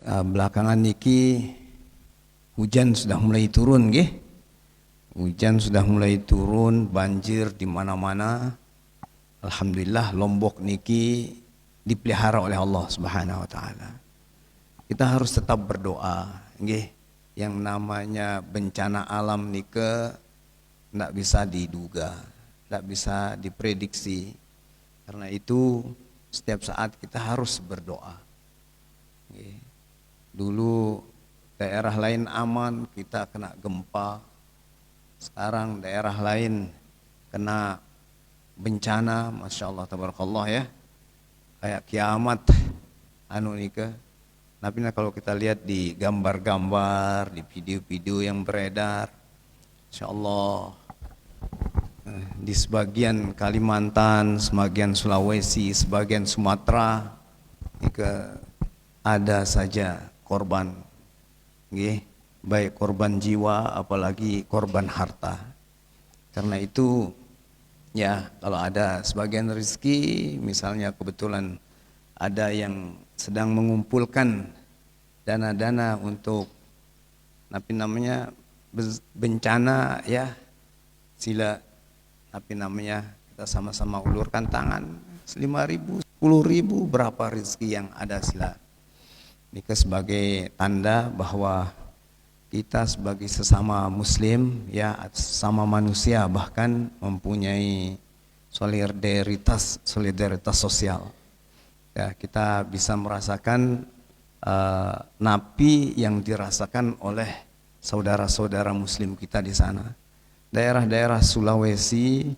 belakangan niki hujan sudah mulai turun nggih. Hujan sudah mulai turun, banjir di mana-mana. Alhamdulillah Lombok niki dipelihara oleh Allah Subhanahu wa taala. Kita harus tetap berdoa nggih. Yang namanya bencana alam nike tidak bisa diduga, tidak bisa diprediksi. Karena itu setiap saat kita harus berdoa. Dulu daerah lain aman, kita kena gempa. Sekarang daerah lain kena bencana, masya Allah tabarakallah ya, kayak kiamat nike. Tapi kalau kita lihat di gambar-gambar, di video-video yang beredar, insya Allah di sebagian Kalimantan, sebagian Sulawesi, sebagian Sumatera, ada saja korban, baik korban jiwa, apalagi korban harta. Karena itu, ya kalau ada sebagian rezeki, misalnya kebetulan ada yang sedang mengumpulkan dana-dana untuk bencana, ya sila kita sama-sama ulurkan tangan 5.000, 10.000, berapa rezeki yang ada sila. Ini sebagai tanda bahwa kita sebagai sesama muslim, ya sesama manusia, bahkan mempunyai solidaritas sosial. Ya, kita bisa merasakan napi yang dirasakan oleh saudara-saudara muslim kita di sana. Daerah-daerah Sulawesi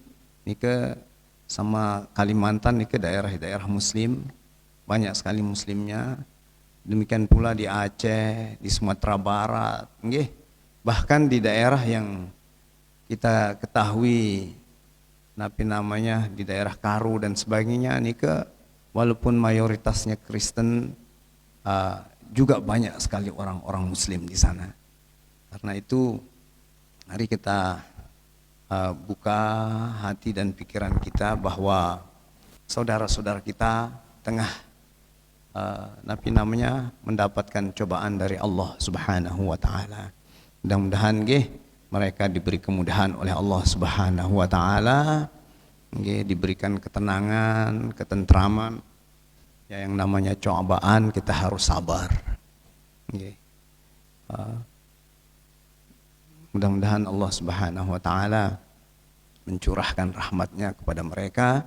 sama Kalimantan daerah-daerah muslim, banyak sekali muslimnya. Demikian pula di Aceh, di Sumatera Barat, bahkan di daerah yang kita ketahui di daerah Karo dan sebagainya, walaupun mayoritasnya Kristen, juga banyak sekali orang-orang Muslim di sana. Karena itu, mari kita buka hati dan pikiran kita bahwa saudara-saudara kita tengah mendapatkan cobaan dari Allah Subhanahu wa taala. Mudah-mudahan mereka diberi kemudahan oleh Allah Subhanahu wa taala, diberikan ketenangan, ketentraman. Ya, yang namanya cobaan kita harus sabar. Mudah-mudahan Allah Subhanahu wa taala mencurahkan rahmatnya kepada mereka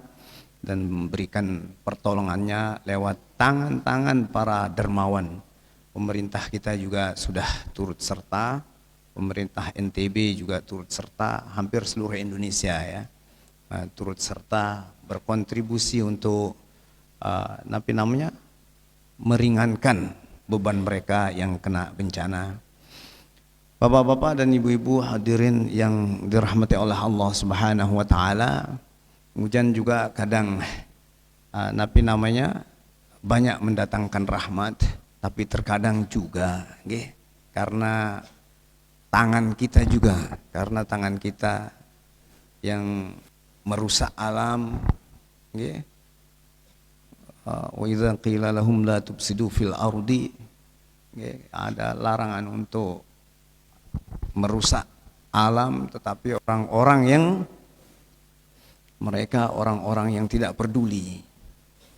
dan memberikan pertolongannya lewat tangan-tangan para dermawan. Pemerintah kita juga sudah turut serta, pemerintah NTB juga turut serta, hampir seluruh Indonesia ya, turut serta berkontribusi untuk meringankan beban mereka yang kena bencana. Bapak-bapak dan ibu-ibu hadirin yang dirahmati oleh Allah Subhanahu wa taala, hujan juga kadang banyak mendatangkan rahmat, tapi terkadang juga karena tangan kita yang merusak alam. Wa idza qila lahum la tufsidu fil ardi, ada larangan untuk merusak alam, tetapi orang-orang yang tidak peduli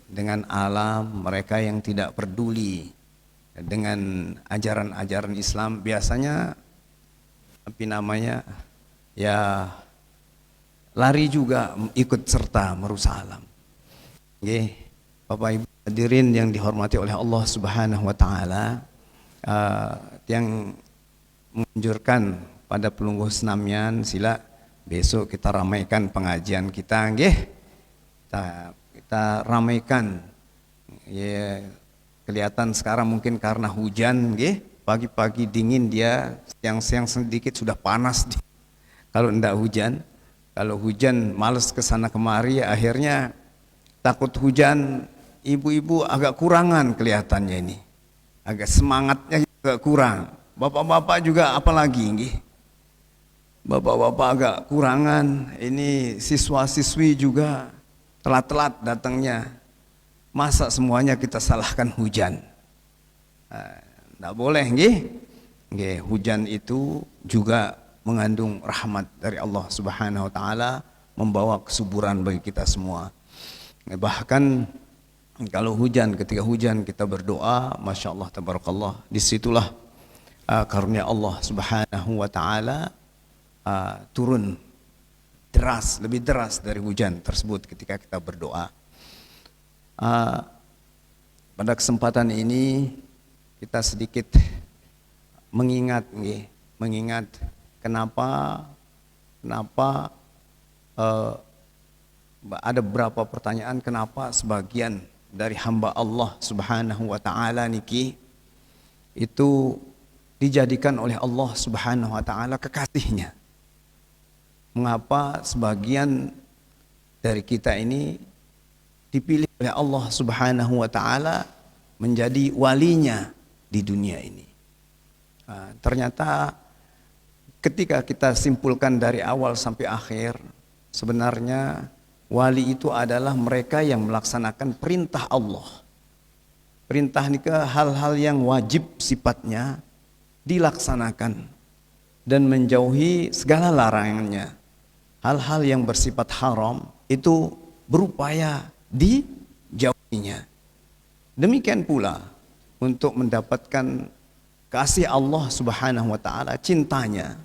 dengan alam, mereka yang tidak peduli dengan ajaran-ajaran Islam, biasanya lari juga ikut serta merusak alam. Bapak Ibu hadirin yang dihormati oleh Allah Subhanahu wa taala, yang menganjurkan pada pelungguh senamian, sila besok kita ramaikan pengajian kita, kita ramaikan. Ya, kelihatan sekarang mungkin karena hujan, pagi-pagi dingin, dia siang-siang sedikit sudah panas. Kalau tidak hujan, kalau hujan males kesana kemari, akhirnya takut hujan, ibu-ibu agak kurangan kelihatannya ini, agak semangatnya agak kurang. Bapak-bapak juga apalagi, bapak-bapak agak kurangan. Ini siswa-siswi juga telat-telat datangnya. Masa semuanya kita salahkan hujan? Tidak boleh, nggih. Nggih, hujan itu juga mengandung rahmat dari Allah Subhanahu wa taala, membawa kesuburan bagi kita semua. Bahkan kalau hujan, ketika hujan kita berdoa, Masya Allah, tabarakallah, disitulah karunia Allah Subhanahu wa taala turun deras, lebih deras dari hujan tersebut ketika kita berdoa. Pada kesempatan ini kita sedikit mengingat kenapa ada beberapa pertanyaan kenapa sebagian dari hamba Allah Subhanahu wa taala niki itu dijadikan oleh Allah Subhanahu wa taala kekasihnya. Mengapa sebagian dari kita ini dipilih oleh Allah Subhanahu wa taala menjadi walinya di dunia ini. Ternyata ketika kita simpulkan dari awal sampai akhir, sebenarnya wali itu adalah mereka yang melaksanakan perintah Allah. Perintah ini ke hal-hal yang wajib sifatnya dilaksanakan dan menjauhi segala larangannya. Hal-hal yang bersifat haram itu berupaya dijauhinya. Demikian pula untuk mendapatkan kasih Allah Subhanahu wa taala, cintanya.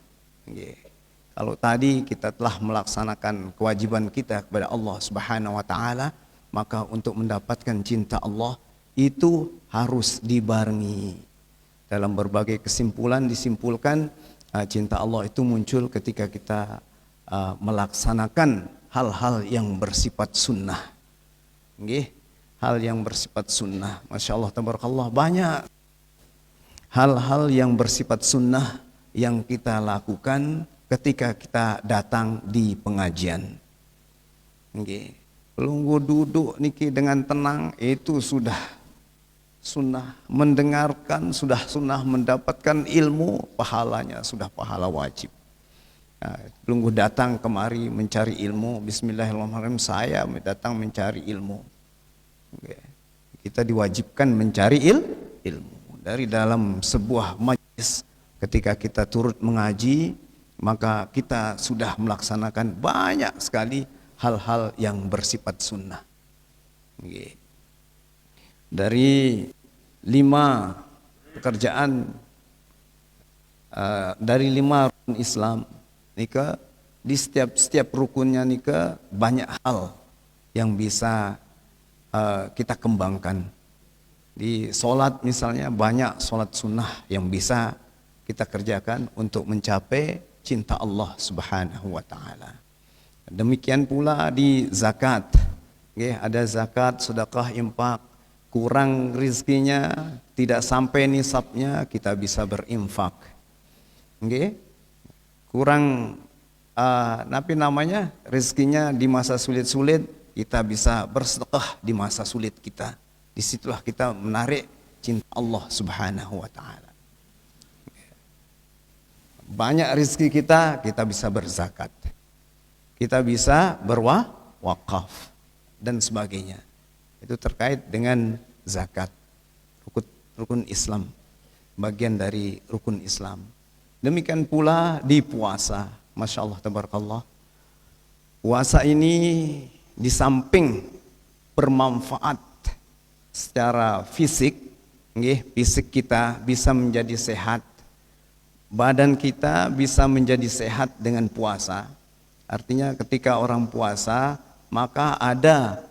Kalau tadi kita telah melaksanakan kewajiban kita kepada Allah Subhanahu wa taala, maka untuk mendapatkan cinta Allah itu harus dibarengi. Dalam berbagai kesimpulan disimpulkan cinta Allah itu muncul ketika kita melaksanakan hal-hal yang bersifat sunnah. Hal yang bersifat sunnah. Masya Allah, tabarakallah, banyak hal-hal yang bersifat sunnah yang kita lakukan ketika kita datang di pengajian. Pelunggu duduk niki dengan tenang itu sudah sunnah, mendengarkan sudah sunnah, mendapatkan ilmu pahalanya sudah pahala wajib. Pelunggu datang kemari mencari ilmu, bismillahirrahmanirrahim, saya datang mencari ilmu. Kita diwajibkan mencari ilmu dari dalam sebuah majelis. Ketika kita turut mengaji, maka kita sudah melaksanakan banyak sekali hal-hal yang bersifat sunnah. Dari 5 pekerjaan, dari 5 rukun Islam nika, di setiap rukunnya nika banyak hal yang bisa kita kembangkan. Di sholat misalnya banyak sholat sunnah yang bisa kita kerjakan untuk mencapai cinta Allah Subhanahu wa taala. Demikian pula di zakat. Ada zakat, sedekah, infak, kurang rizkinya, tidak sampai nisabnya, kita bisa berinfak. Kurang rizkinya di masa sulit-sulit, kita bisa bersedekah di masa sulit kita. Disitulah kita menarik cinta Allah Subhanahu wa taala. Banyak rezeki kita bisa berzakat. Kita bisa berwakaf dan sebagainya. Itu terkait dengan zakat. Rukun Islam, bagian dari rukun Islam. Demikian pula di puasa. Masya Allah, tabarakallah. Puasa ini di samping bermanfaat secara fisik, fisik kita bisa menjadi sehat, badan kita bisa menjadi sehat dengan puasa. Artinya ketika orang puasa, maka ada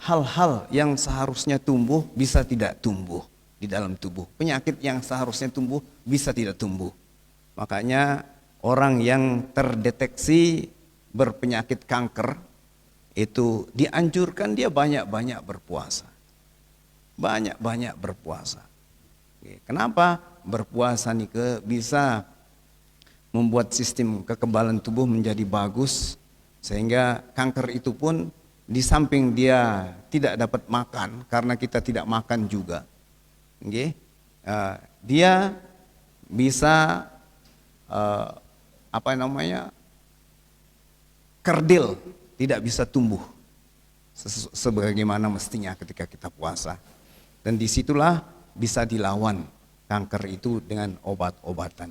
hal-hal yang seharusnya tumbuh bisa tidak tumbuh di dalam tubuh. Penyakit yang seharusnya tumbuh bisa tidak tumbuh. Makanya orang yang terdeteksi berpenyakit kanker itu dianjurkan dia banyak-banyak berpuasa. Banyak-banyak berpuasa. Kenapa? Berpuasa nih bisa membuat sistem kekebalan tubuh menjadi bagus, sehingga kanker itu pun di samping dia tidak dapat makan karena kita tidak makan juga, dia bisa kerdil, tidak bisa tumbuh sebagaimana mestinya ketika kita puasa. Dan disitulah bisa dilawan kanker itu dengan obat-obatan.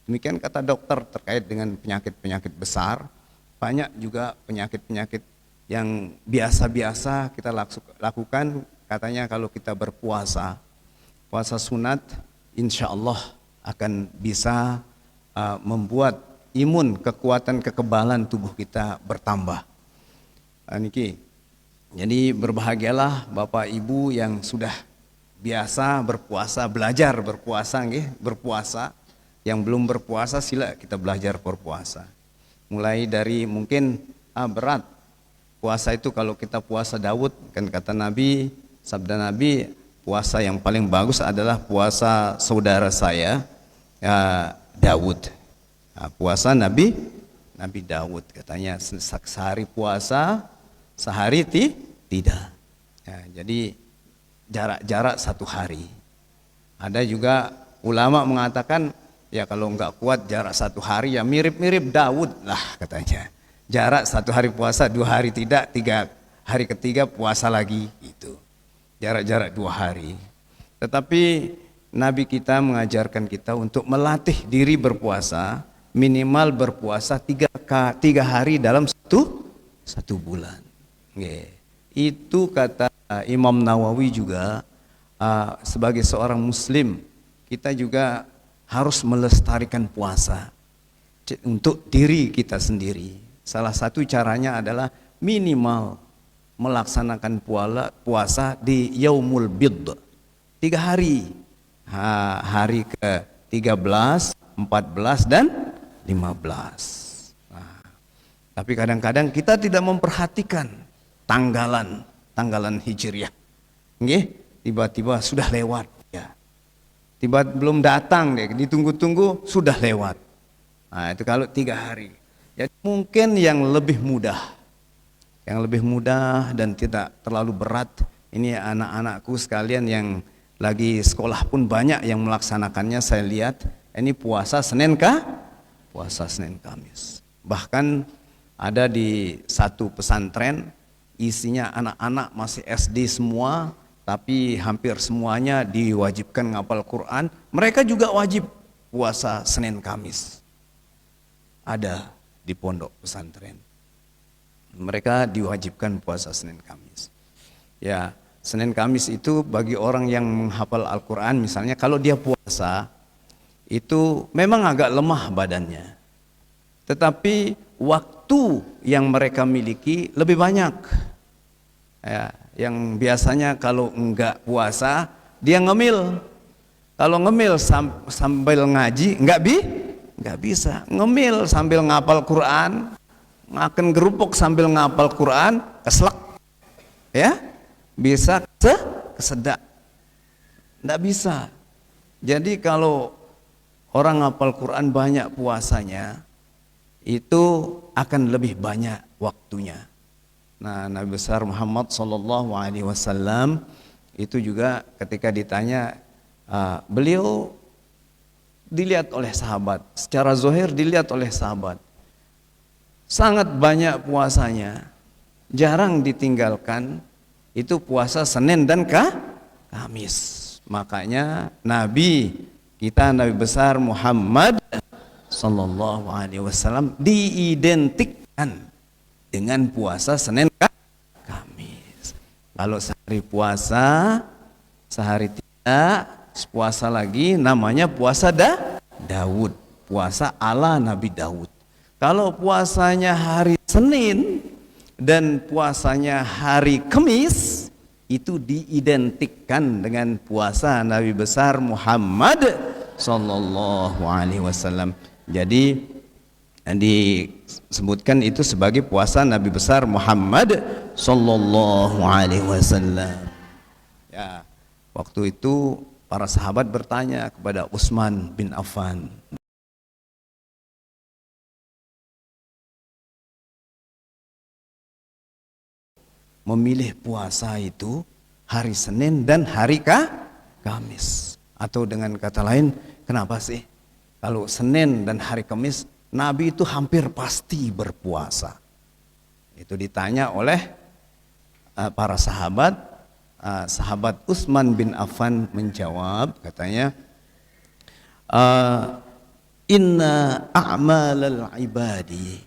Demikian kata dokter terkait dengan penyakit-penyakit besar. Banyak juga penyakit-penyakit yang biasa-biasa kita lakukan. Katanya kalau kita berpuasa, puasa sunat, insya Allah akan bisa membuat imun, kekuatan, kekebalan tubuh kita bertambah. Niki, jadi berbahagialah Bapak Ibu yang sudah biasa berpuasa, belajar berpuasa, berpuasa. Yang belum berpuasa sila kita belajar berpuasa. Mulai dari mungkin berat. Puasa itu kalau kita puasa Daud, kan kata Nabi, sabda Nabi, puasa yang paling bagus adalah puasa saudara saya, Daud. Nah, puasa Nabi Daud katanya sehari puasa, sehari tidak. Ya, jadi jarak-jarak 1 hari. Ada juga ulama mengatakan, ya kalau enggak kuat jarak 1 hari ya mirip-mirip Daud lah katanya. Jarak 1 hari puasa, 2 hari tidak, 3 hari ketiga puasa lagi itu. Jarak-jarak 2 hari. Tetapi Nabi kita mengajarkan kita untuk melatih diri berpuasa, minimal berpuasa 3 hari dalam satu bulan. Itu kata Imam Nawawi juga, sebagai seorang muslim kita juga harus melestarikan puasa untuk diri kita sendiri. Salah satu caranya adalah minimal melaksanakan puasa di Yaumul Bid 3 hari. Hari ke-13, 14 dan 15. Tapi kadang-kadang kita tidak memperhatikan tanggalan Hijriah. Tiba-tiba sudah lewat. Belum datang deh, ditunggu-tunggu sudah lewat. Nah, itu kalau 3 hari. Jadi mungkin yang lebih mudah dan tidak terlalu berat. Ini anak-anakku sekalian yang lagi sekolah pun banyak yang melaksanakannya. Saya lihat ini puasa Senin Kamis. Bahkan ada di satu pesantren isinya anak-anak masih SD semua. Tapi hampir semuanya diwajibkan ngapal Quran. Mereka juga wajib puasa Senin Kamis. Ada di pondok pesantren. Mereka diwajibkan puasa Senin Kamis. Ya, Senin Kamis itu bagi orang yang menghafal Al-Quran, misalnya kalau dia puasa, itu memang agak lemah badannya. Tetapi waktu yang mereka miliki lebih banyak. Ya, yang biasanya kalau enggak puasa dia ngemil. Kalau ngemil sambil ngaji enggak bisa. Ngemil sambil ngapal Quran, makan kerupuk sambil ngapal Quran, keslek. Ya? Bisa kesedak. Enggak bisa. Jadi kalau orang ngapal Quran banyak puasanya, itu akan lebih banyak waktunya. Nah, Nabi besar Muhammad SAW itu juga ketika ditanya, beliau dilihat oleh sahabat, secara zahir dilihat oleh sahabat, sangat banyak puasanya, jarang ditinggalkan, itu puasa Senin dan Kamis. Makanya Nabi kita, Nabi besar Muhammad SAW diidentikan dengan puasa Senin Kamis. Kalau sehari puasa, sehari tidak puasa lagi, namanya puasa Daud. Puasa ala Nabi Daud. Kalau puasanya hari Senin dan puasanya hari Kamis, itu diidentikan dengan puasa Nabi besar Muhammad SAW. Jadi disebutkan itu sebagai puasa Nabi besar Muhammad sallallahu alaihi wasallam. Ya, waktu itu para sahabat bertanya kepada Utsman bin Affan, memilih puasa itu hari Senin dan hari Kamis, atau dengan kata lain, kenapa sih kalau Senin dan hari Kamis Nabi itu hampir pasti berpuasa? Itu ditanya oleh para sahabat. Sahabat Utsman bin Affan menjawab, katanya, Inna a'malal ibadi,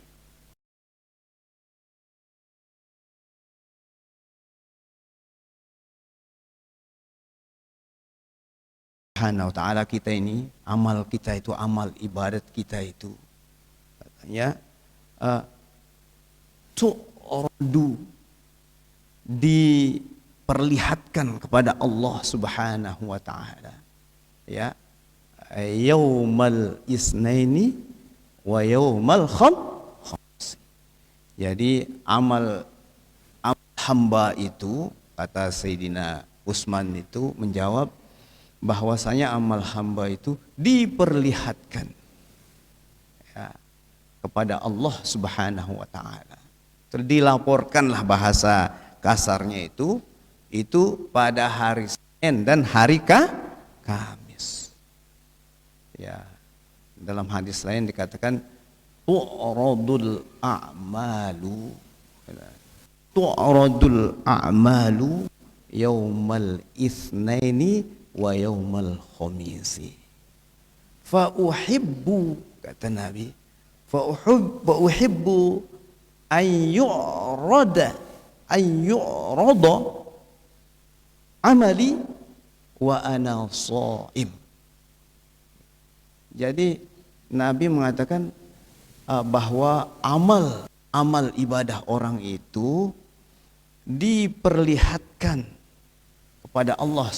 Subhanahu wa ta'ala, kita ini, amal kita itu, amal ibadat kita itu, katanya tu'radu, diperlihatkan kepada Allah Subhanahu wa ta'ala, ya, yaumal isnaini wa yaumal khamis. Jadi amal hamba itu, kata Sayyidina Utsman itu menjawab bahwasanya amal hamba itu diperlihatkan, ya, kepada Allah Subhanahu wa ta'ala. Dilaporkanlah, bahasa kasarnya itu pada hari Senin dan hari Kamis. Ya, dalam hadis lain dikatakan tu'radul a'malu yaumal itsnaini wa yaumal khamisi. Fa uhibbu, kata Nabi, fa uhibbu an yu'rada amali wa ana shaim. Jadi Nabi mengatakan bahwa amal ibadah orang itu diperlihatkan kepada Allah,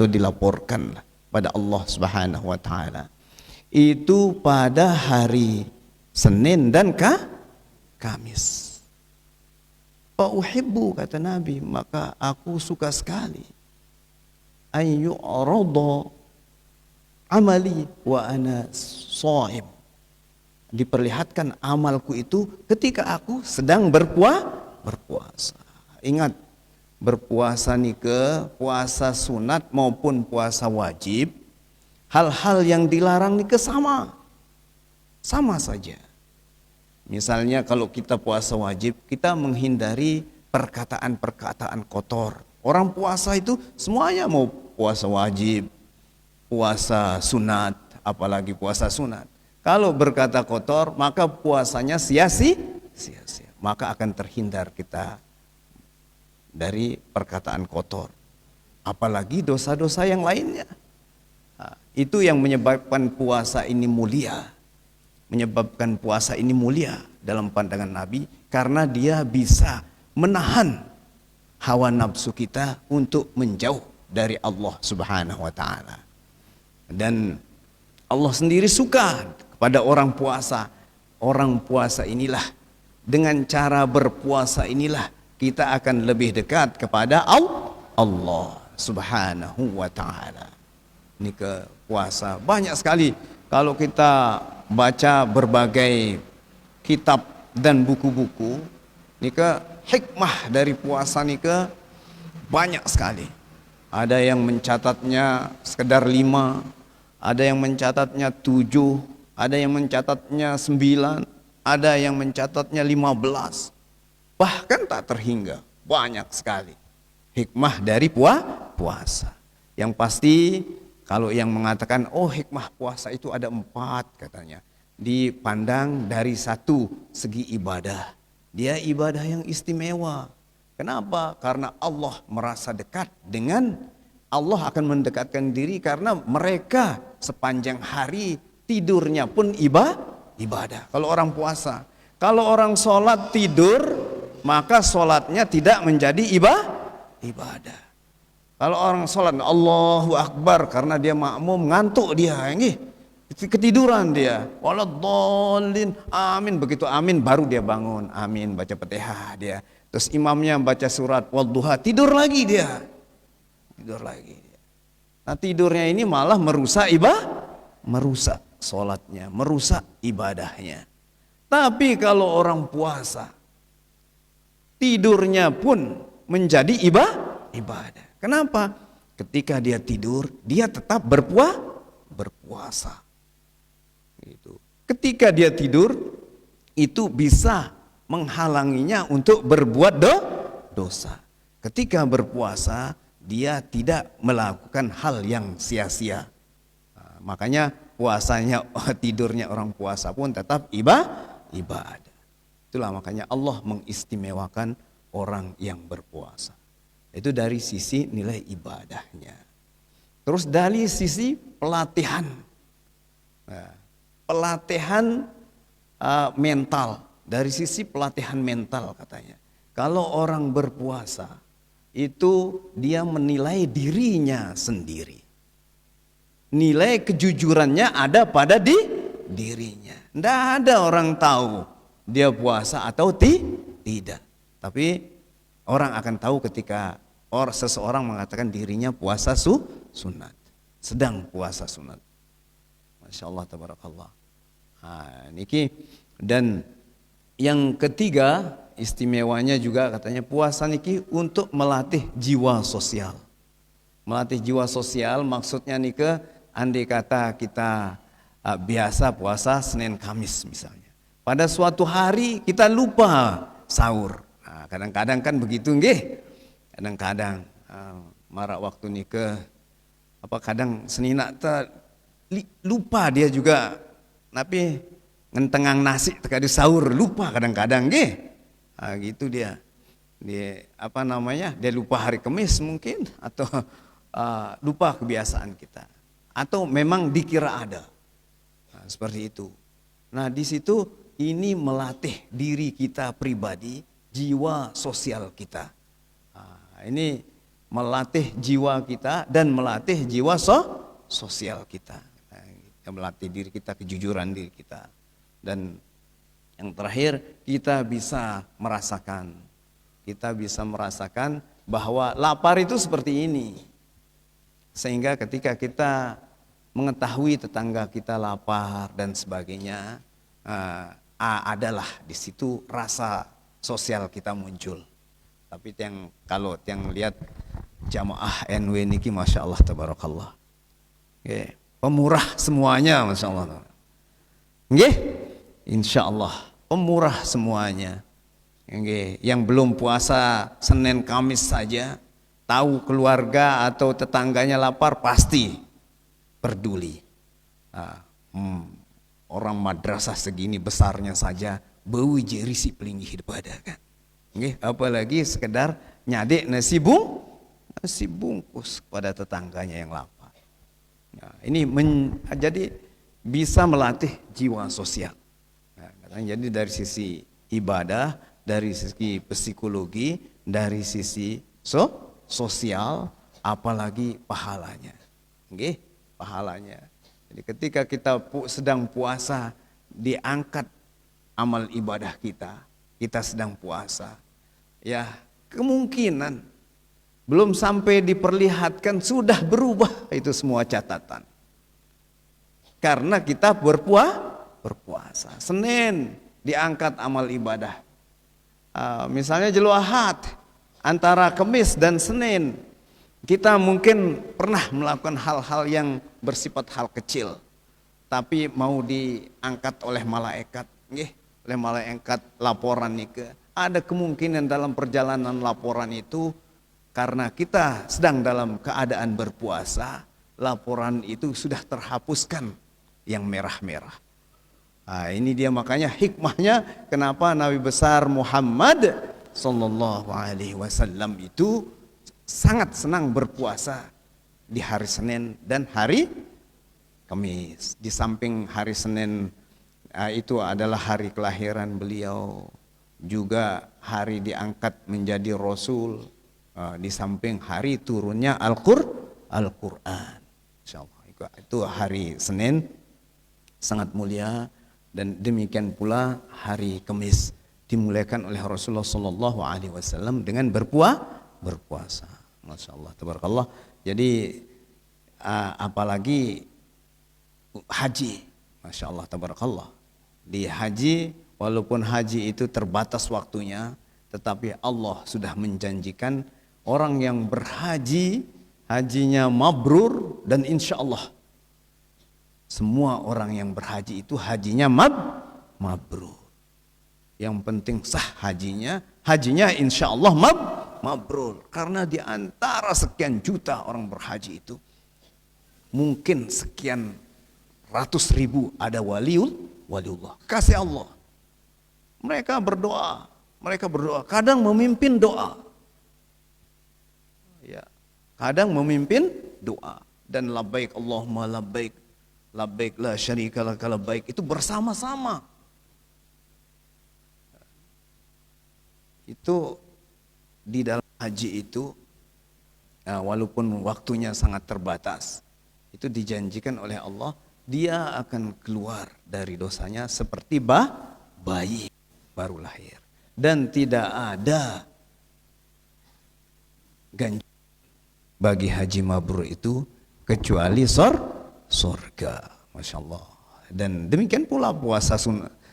dilaporkan pada Allah Subhanahu wa ta'ala itu pada hari Senin dan Kamis. Fa uhibbu, kata Nabi, maka aku suka sekali, ayyu'rada amali wa ana shaim, diperlihatkan amalku itu ketika aku sedang berpuasa. Ingat, berpuasa nih, puasa sunat maupun puasa wajib, hal-hal yang dilarang nih sama saja. Misalnya kalau kita puasa wajib, kita menghindari perkataan-perkataan kotor. Orang puasa itu semuanya mau puasa wajib, puasa sunat, apalagi puasa sunat. Kalau berkata kotor, maka puasanya sia-sia, maka akan terhindar kita dari perkataan kotor, apalagi dosa-dosa yang lainnya. Itu yang menyebabkan puasa ini mulia, dalam pandangan Nabi, karena dia bisa menahan hawa nafsu kita untuk menjauh dari Allah Subhanahu wa ta'ala. Dan Allah sendiri suka kepada orang puasa. Orang puasa inilah, dengan cara berpuasa inilah kita akan lebih dekat kepada Allah Subhanahu wa ta'ala. Ini ke puasa banyak sekali. Kalau kita baca berbagai kitab dan buku-buku, ini ke hikmah dari puasa ini ke banyak sekali. Ada yang mencatatnya sekedar 5, ada yang mencatatnya 7, ada yang mencatatnya 9, ada yang mencatatnya 15. Bahkan tak terhingga, banyak sekali hikmah dari puasa. Yang pasti, kalau yang mengatakan hikmah puasa itu ada 4, katanya, dipandang dari satu segi ibadah. Dia ibadah yang istimewa. Kenapa? Karena Allah merasa dekat dengan, Allah akan mendekatkan diri karena mereka sepanjang hari tidurnya pun ibadah. Kalau orang puasa, kalau orang sholat tidur, maka sholatnya tidak menjadi ibadah. Kalau orang sholat Allahu Akbar, karena dia makmum, ngantuk dia, ketiduran dia, waladhdallin, amin, begitu amin baru dia bangun, amin, baca Fatihah dia, terus imamnya baca surat wadduha, tidur lagi dia. Nah, tidurnya ini malah merusak sholatnya, merusak ibadahnya. Tapi kalau orang puasa, tidurnya pun menjadi ibadah. Kenapa? Ketika dia tidur, dia tetap berpuasa. Ketika dia tidur, itu bisa menghalanginya untuk berbuat dosa. Ketika berpuasa, dia tidak melakukan hal yang sia-sia. Makanya puasanya, tidurnya orang puasa pun tetap ibadah. Itulah makanya Allah mengistimewakan orang yang berpuasa. Itu dari sisi nilai ibadahnya. Terus dari sisi pelatihan. Pelatihan mental. Dari sisi pelatihan mental katanya. Kalau orang berpuasa, itu dia menilai dirinya sendiri. Nilai kejujurannya ada pada dirinya. Tidak ada orang tahu dia puasa atau tidak. Tapi orang akan tahu ketika seseorang mengatakan dirinya puasa sunat, sedang puasa sunat. Masya Allah, tabarakallah. Niki. Dan yang ketiga istimewanya juga katanya puasa niki untuk melatih jiwa sosial. Melatih jiwa sosial maksudnya niki, andai kata kita biasa puasa Senin Kamis misalnya. Pada suatu hari kita lupa sahur. Kadang-kadang kan begitu nggih. Kadang-kadang marak waktu nike kadang senina lupa dia juga, tapi ngentengang nasi tekadi sahur lupa kadang-kadang nggih. Gitu dia. Dia dia lupa hari Kamis mungkin, atau lupa kebiasaan kita, atau memang dikira ada. Seperti itu. Nah, di situ ini melatih diri kita pribadi, jiwa sosial kita. Ini melatih jiwa kita dan melatih jiwa sosial kita. Melatih diri kita, kejujuran diri kita. Dan yang terakhir, kita bisa merasakan bahwa lapar itu seperti ini. Sehingga ketika kita mengetahui tetangga kita lapar dan sebagainya, adalah di situ rasa sosial kita muncul. Tapi kalau lihat jamaah NW niki, masya Allah, tabarakallah. Pemurah semuanya, masya Allah. Nggih, insya Allah pemurah semuanya. Yang belum puasa Senin Kamis saja, tahu keluarga atau tetangganya lapar pasti peduli. Orang madrasah segini besarnya saja bau jerisi pelinggih ibadah kan. Apalagi sekedar nyadek nasi bungkus pada tetangganya yang lapar. Ini jadi bisa melatih jiwa sosial. Jadi dari sisi ibadah, dari sisi psikologi, dari sisi sosial, apalagi pahalanya. Pahalanya. Jadi ketika kita sedang puasa, diangkat amal ibadah kita sedang puasa. Ya, kemungkinan belum sampai diperlihatkan sudah berubah itu semua catatan. Karena kita berpuasa. Senin diangkat amal ibadah. Misalnya jelu Ahad, antara Kamis dan Senin, kita mungkin pernah melakukan hal-hal yang bersifat hal kecil, tapi mau diangkat oleh malaikat, oleh malaikat laporan nike. Ada kemungkinan dalam perjalanan laporan itu, karena kita sedang dalam keadaan berpuasa, laporan itu sudah terhapuskan yang merah-merah. Ini dia makanya hikmahnya kenapa Nabi besar Muhammad sallallahu alaihi wasallam itu sangat senang berpuasa di hari Senin dan hari Kamis. Di samping hari Senin itu adalah hari kelahiran beliau, juga hari diangkat menjadi Rasul, di samping hari turunnya Al-Quran. Insyaallah itu hari Senin sangat mulia, dan demikian pula hari Kamis dimuliakan oleh Rasulullah sallallahu alaihi wasallam dengan berpuasa. Masya Allah, tabarakallah. Jadi apalagi haji, masya Allah, tabarakallah. Di haji, walaupun haji itu terbatas waktunya, tetapi Allah sudah menjanjikan orang yang berhaji, hajinya mabrur, dan insya Allah semua orang yang berhaji itu hajinya mabrur. Yang penting sah hajinya insya Allah mabrur. Karena di antara sekian juta orang berhaji itu, mungkin sekian ratus ribu ada waliullah, kasih Allah. Mereka berdoa, kadang memimpin doa. Ya, kadang memimpin doa. Dan labbaik Allahumma labbaik, labbaik la syarika laka labbaik, itu bersama-sama. Itu di dalam haji itu, walaupun waktunya sangat terbatas, itu dijanjikan oleh Allah, dia akan keluar dari dosanya seperti bayi baru lahir. Dan tidak ada ganjaran bagi haji mabrur itu kecuali surga. Masya Allah. Dan demikian pula puasa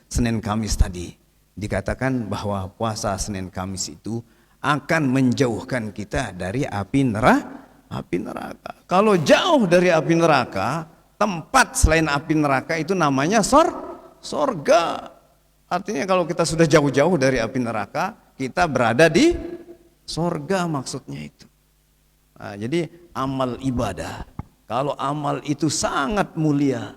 Senin Kamis tadi. Dikatakan bahwa puasa Senin Kamis itu akan menjauhkan kita dari api neraka. Kalau jauh dari api neraka, tempat selain api neraka itu namanya surga. Artinya kalau kita sudah jauh-jauh dari api neraka, kita berada di surga maksudnya itu. Nah, jadi amal ibadah, kalau amal itu sangat mulia,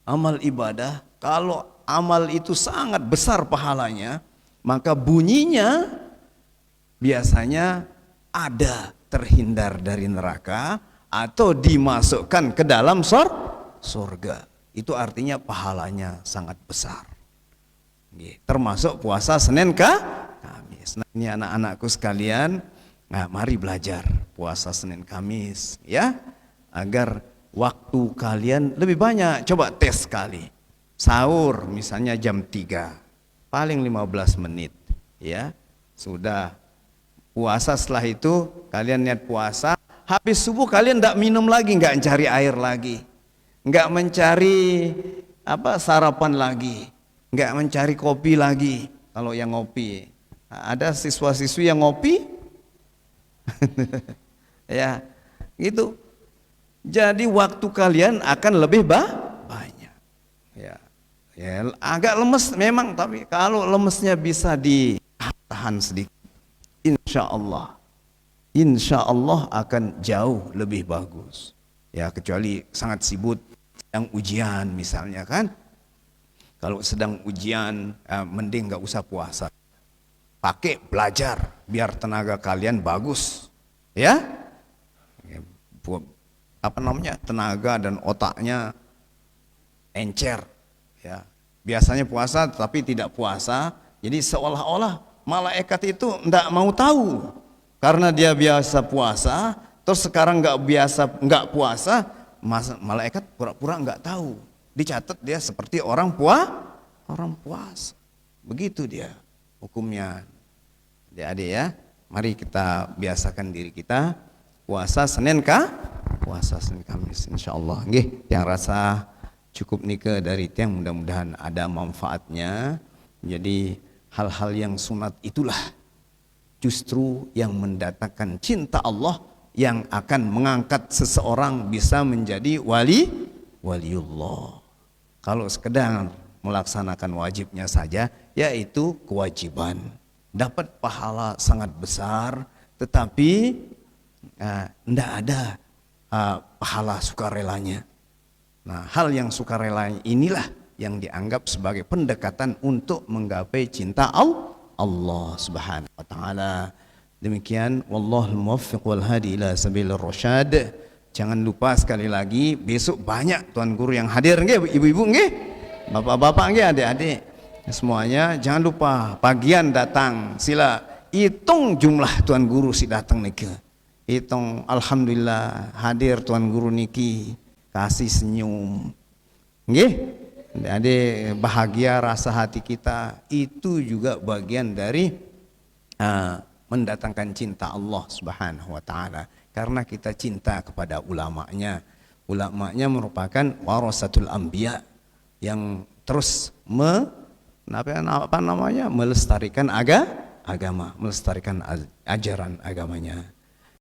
amal ibadah, kalau amal itu sangat besar pahalanya, maka bunyinya biasanya ada terhindar dari neraka atau dimasukkan ke dalam surga. Itu artinya pahalanya sangat besar. Termasuk puasa Senin Kamis. Nah, ini anak-anakku sekalian, nah, mari belajar puasa Senin Kamis ya, agar waktu kalian lebih banyak. Coba tes sekali. Sahur misalnya jam 3, paling 15 menit ya. Sudah puasa, setelah itu kalian niat puasa, habis subuh kalian tidak minum lagi, nggak mencari air lagi, nggak mencari sarapan lagi, nggak mencari kopi lagi. Kalau yang ngopi, ada siswa-siswi yang ngopi ya gitu. Jadi waktu kalian akan lebih banyak ya. Ya agak lemes memang, tapi kalau lemesnya bisa ditahan sedikit, insya Allah akan jauh lebih bagus ya. Kecuali sangat sibuk, sedang ujian misalnya kan. Kalau sedang ujian, mending nggak usah puasa, pakai belajar biar tenaga kalian bagus ya. Tenaga dan otaknya encer ya. Biasanya puasa tapi tidak puasa, jadi seolah-olah malaikat itu tidak mau tahu karena dia biasa puasa, terus sekarang nggak puasa, malaikat pura-pura nggak tahu, dicatat dia seperti orang puasa. Begitu dia hukumnya. Adik-adik ya, mari kita biasakan diri kita puasa Senin Kamis insyaallah. Nggih, yang rasa cukup nika dari tiang, mudah-mudahan ada manfaatnya. Jadi hal-hal yang sunat itulah justru yang mendatangkan cinta Allah, yang akan mengangkat seseorang bisa menjadi waliullah. Kalau sekedar melaksanakan wajibnya saja, yaitu kewajiban, dapat pahala sangat besar, tetapi tidak ada pahala sukarelanya. Nah, hal yang sukarela inilah yang dianggap sebagai pendekatan untuk menggapai cinta Allah Subhanahu wa taala. Demikian, wallahul muwaffiq wal hadi ila sabilir rasyad. Jangan lupa sekali lagi, besok banyak tuan guru yang hadir nggih, ibu-ibu nggih, bapak-bapak nggih, adik-adik. Semuanya jangan lupa pagian datang. Sila hitung jumlah tuan guru si datang niki. Hitung, alhamdulillah hadir tuan guru niki, kasih senyum. Nggih? Adik, bahagia rasa hati kita, itu juga bagian dari mendatangkan cinta Allah Subhanahu wa taala. Karena kita cinta kepada ulamanya. Ulamanya merupakan warasatul anbiya yang terus melestarikan agama, melestarikan ajaran agamanya.